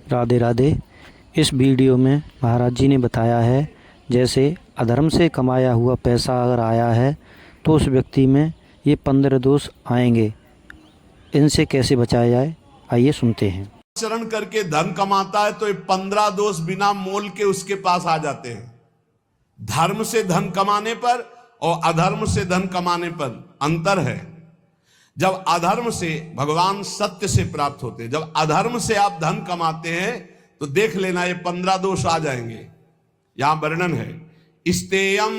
राधे राधे। इस वीडियो में महाराज जी ने बताया है, जैसे अधर्म से कमाया हुआ पैसा अगर आया है तो उस व्यक्ति में ये 15 दोष आएंगे। इनसे कैसे बचाया जाए, आइए सुनते हैं। आचरण करके धन कमाता है तो ये 15 दोष बिना मोल के उसके पास आ जाते हैं। धर्म से धन कमाने पर और अधर्म से धन कमाने पर अंतर है। जब अधर्म से भगवान सत्य से प्राप्त होते हैं, जब अधर्म से आप धन कमाते हैं तो देख लेना ये 15 दोष आ जाएंगे। यहां वर्णन है, स्तेयम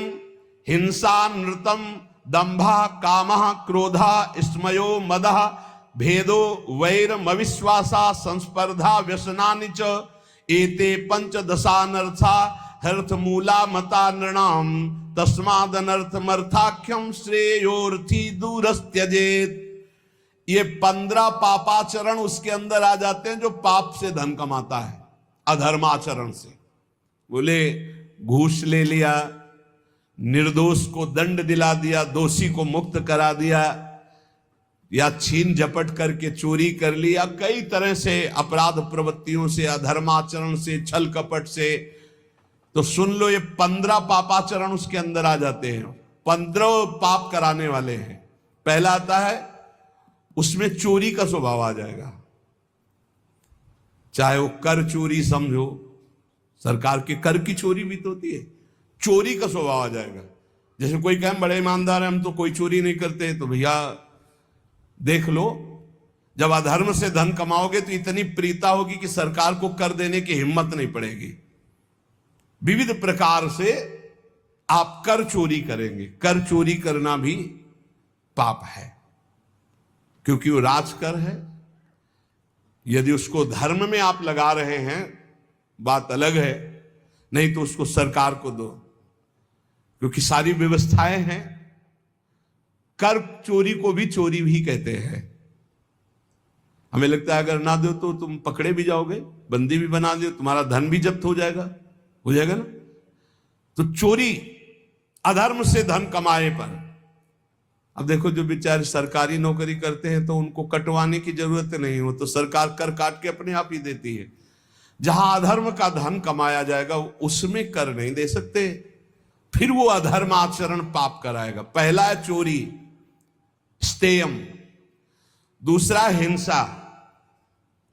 हिंसा नृतम दंभा कामः क्रोधा स्मयो मदः भेदो वैरम अविश्वासा संस्पर्धा व्यसनानि च एते पंचदशानर्था हर्थ मूला मता नृणाम तस्मादनर्थमर्थाख्यम श्रेयोर्थी दूरस्त्यजेत। ये 15 पापाचरण उसके अंदर आ जाते हैं जो पाप से धन कमाता है, अधर्माचरण से। बोले घूस ले लिया, निर्दोष को दंड दिला दिया, दोषी को मुक्त करा दिया, या छीन झपट करके चोरी कर लिया, कई तरह से अपराध प्रवृत्तियों से, अधर्माचरण से, छल कपट से। तो सुन लो, ये 15 पापाचरण उसके अंदर आ जाते हैं। 15 पाप कराने वाले हैं। पहला आता है, उसमें चोरी का स्वभाव आ जाएगा। चाहे वो कर चोरी समझो, सरकार के कर की चोरी भी तो होती है, चोरी का स्वभाव आ जाएगा। जैसे कोई कहे बड़े ईमानदार हैं, हम तो कोई चोरी नहीं करते, तो भैया देख लो, जब अधर्म से धन कमाओगे तो इतनी प्रीता होगी कि सरकार को कर देने की हिम्मत नहीं पड़ेगी। विविध प्रकार से आप कर चोरी करेंगे। कर चोरी करना भी पाप है, क्योंकि वो राजकर है। यदि उसको धर्म में आप लगा रहे हैं बात अलग है, नहीं तो उसको सरकार को दो, क्योंकि सारी व्यवस्थाएं हैं। कर चोरी को भी चोरी भी कहते हैं। हमें लगता है अगर ना दो तो तुम पकड़े भी जाओगे, बंदी भी बना दो, तुम्हारा धन भी जब्त हो जाएगा ना। तो चोरी अधर्म से धन कमाए पर। अब देखो, जो बेचारे सरकारी नौकरी करते हैं तो उनको कटवाने की जरूरत नहीं, हो तो सरकार कर काट के अपने आप ही देती है। जहां अधर्म का धन कमाया जाएगा उसमें कर नहीं दे सकते, फिर वो अधर्म आचरण पाप कराएगा। पहला है चोरी, स्तेयम। दूसरा हिंसा,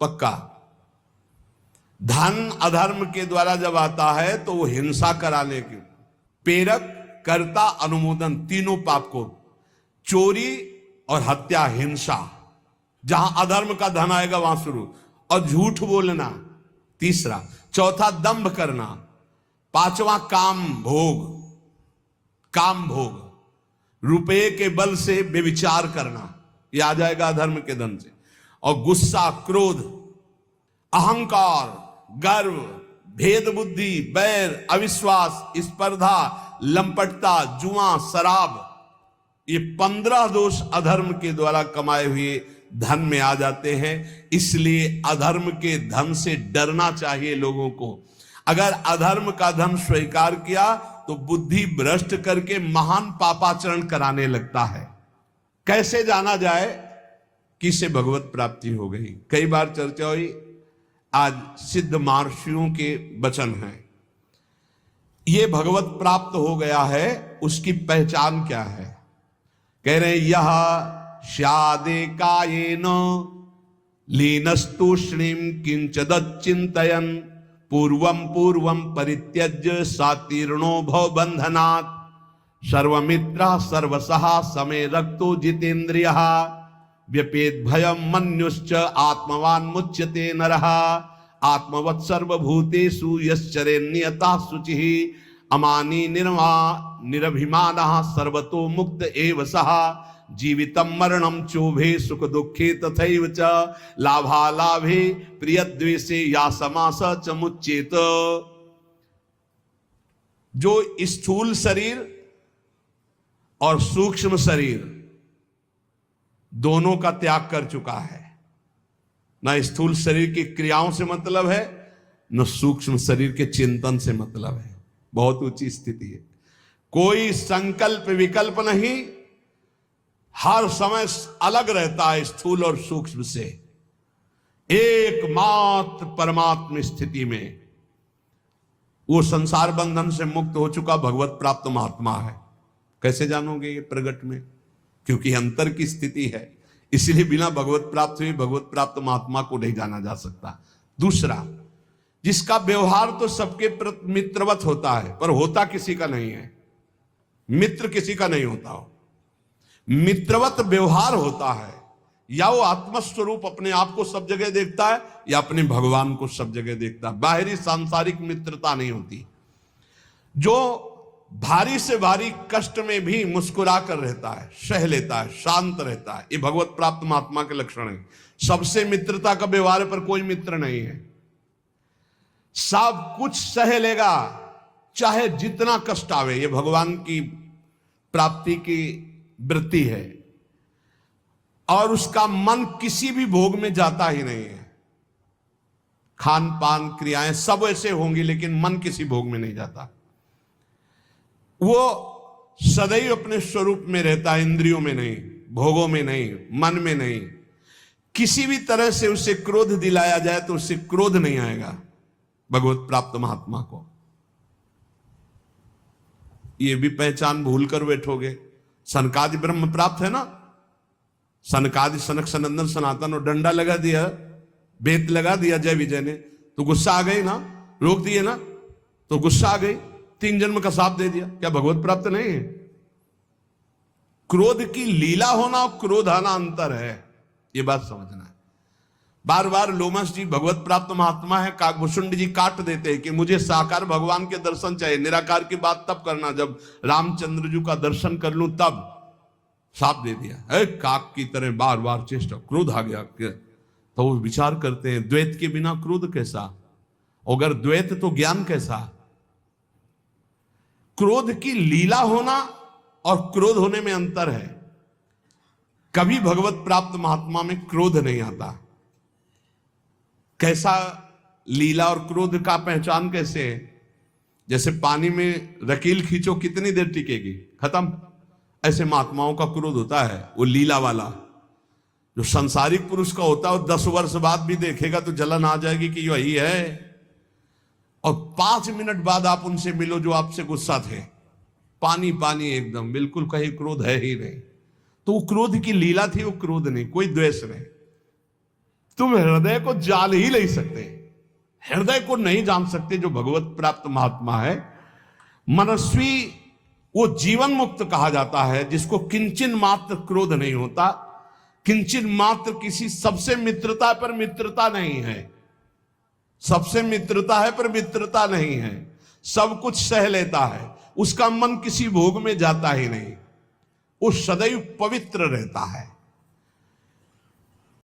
पक्का। धन अधर्म के द्वारा जब आता है तो वो हिंसा कराने की। प्रेरक, कर्ता, अनुमोदन, तीनों पाप को, चोरी और हत्या, हिंसा। जहां अधर्म का धन आएगा वहां शुरू। और झूठ बोलना तीसरा। चौथा दंभ करना। पांचवा काम भोग, काम भोग, रुपये के बल से व्यभिचार करना, यह आ जाएगा अधर्म के धन से। और गुस्सा, क्रोध, अहंकार, गर्व, भेद बुद्धि, बैर, अविश्वास, स्पर्धा, लंपटता, जुआ, शराब, ये 15 दोष अधर्म के द्वारा कमाए हुए धन में आ जाते हैं। इसलिए अधर्म के धन से डरना चाहिए लोगों को। अगर अधर्म का धन स्वीकार किया तो बुद्धि भ्रष्ट करके महान पापाचरण कराने लगता है। कैसे जाना जाए कि इससे भगवत प्राप्ति हो गई? कई बार चर्चा हुई। आज सिद्ध महर्षियों के वचन हैं, ये भगवत प्राप्त हो गया है, उसकी पहचान क्या है? कह रहे हैं, यह स्यादे कायेन लीनस्तूष्णीम किंचदच्चिंतयन् पूर्वम पूर्वम परित्यज्य सातीर्णो भव बंधनात् सर्वमित्रा सर्वसहा समे रक्तो जितेन्द्रियः व्यपेत भयम मन्युश्च आत्मवान मुच्यते नरः आत्मवत् सर्वभूतेषु यश्चरे नियता शुचिः अमानी निरभिमानः सर्वतो मुक्त एव सः जीवितम मरणम चोभे सुख दुखे तथैव च लाभालाभे प्रियद्वेषे या समास च मुच्येत। जो स्थूल शरीर और सूक्ष्म शरीर दोनों का त्याग कर चुका है, न स्थूल शरीर की क्रियाओं से मतलब है, न सूक्ष्म शरीर के चिंतन से मतलब है। बहुत ऊंची स्थिति है। कोई संकल्प विकल्प नहीं, हर समय अलग रहता है स्थूल और सूक्ष्म से। एकमात्र परमात्म स्थिति में वो संसार बंधन से मुक्त हो चुका भगवत प्राप्त महात्मा है। कैसे जानोगे ये प्रगट में? क्योंकि अंतर की स्थिति है, इसलिए बिना भगवत प्राप्त हुए भगवत प्राप्त महात्मा को नहीं जाना जा सकता। दूसरा, जिसका व्यवहार तो सबके मित्रवत होता है पर होता किसी का नहीं है, मित्र किसी का नहीं होता हो, मित्रवत व्यवहार होता है। या वो आत्मस्वरूप अपने आप को सब जगह देखता है या अपने भगवान को सब जगह देखता है। बाहरी सांसारिक मित्रता नहीं होती। जो भारी से भारी कष्ट में भी मुस्कुरा कर रहता है, सह लेता है, शांत रहता है, ये भगवत प्राप्त महात्मा के लक्षण है। सबसे मित्रता का व्यवहार पर कोई मित्र नहीं है, सब कुछ सह लेगा चाहे जितना कष्ट आवे। ये भगवान की प्राप्ति की वृत्ति है और उसका मन किसी भी भोग में जाता ही नहीं है। खान पान क्रियाएं सब ऐसे होंगी लेकिन मन किसी भोग में नहीं जाता। वो सदैव अपने स्वरूप में रहता है, इंद्रियों में नहीं, भोगों में नहीं, मन में नहीं। किसी भी तरह से उसे क्रोध दिलाया जाए तो उससे क्रोध नहीं आएगा भगवत प्राप्त महात्मा को। ये भी पहचान भूल कर बैठोगे। सनकादि ब्रह्म प्राप्त है ना, सनकादि सनक सनंदन सनातन, और डंडा लगा दिया, बेत लगा दिया जय विजय ने, तो गुस्सा आ गई ना, रोक दिए ना तो गुस्सा आ गई, 3 जन्म का साथ दे दिया। क्या भगवत प्राप्त नहीं है? क्रोध की लीला होना और क्रोध आना अंतर है, ये बात समझना है। बार बार लोमस जी भगवत प्राप्त महात्मा है, काकभूषुंड जी काट देते हैं कि मुझे साकार भगवान के दर्शन चाहिए। निराकार की बात तब करना जब रामचंद्र जी का दर्शन कर लूं तब। साप दे दिया है, काक की तरह बार बार चेष्टा, क्रोध आ गया। तो वो विचार करते हैं द्वैत के बिना क्रोध कैसा, अगर द्वैत तो ज्ञान कैसा। क्रोध की लीला होना और क्रोध होने में अंतर है। कभी भगवत प्राप्त महात्मा में क्रोध नहीं आता। कैसा लीला और क्रोध का पहचान कैसे है? जैसे पानी में रकील खींचो कितनी देर टिकेगी, खत्म। ऐसे महात्माओं का क्रोध होता है, वो लीला वाला। जो संसारिक पुरुष का होता है वो 10 वर्ष बाद भी देखेगा तो जलन आ जाएगी कि यही है, और 5 मिनट बाद आप उनसे मिलो जो आपसे गुस्सा थे, पानी पानी एकदम, बिल्कुल कहीं क्रोध है ही नहीं। तो वो क्रोध की लीला थी, वो क्रोध नहीं, कोई द्वेष नहीं। तुम हृदय को जान ही नहीं सकते, हृदय को नहीं जान सकते जो भगवत प्राप्त महात्मा है। मनस्वी वो जीवन मुक्त कहा जाता है जिसको किंचन मात्र क्रोध नहीं होता, किंचन मात्र किसी सबसे मित्रता पर मित्रता नहीं है, सबसे मित्रता है पर मित्रता नहीं है, सब कुछ सह लेता है, उसका मन किसी भोग में जाता ही नहीं, वो सदैव पवित्र रहता है।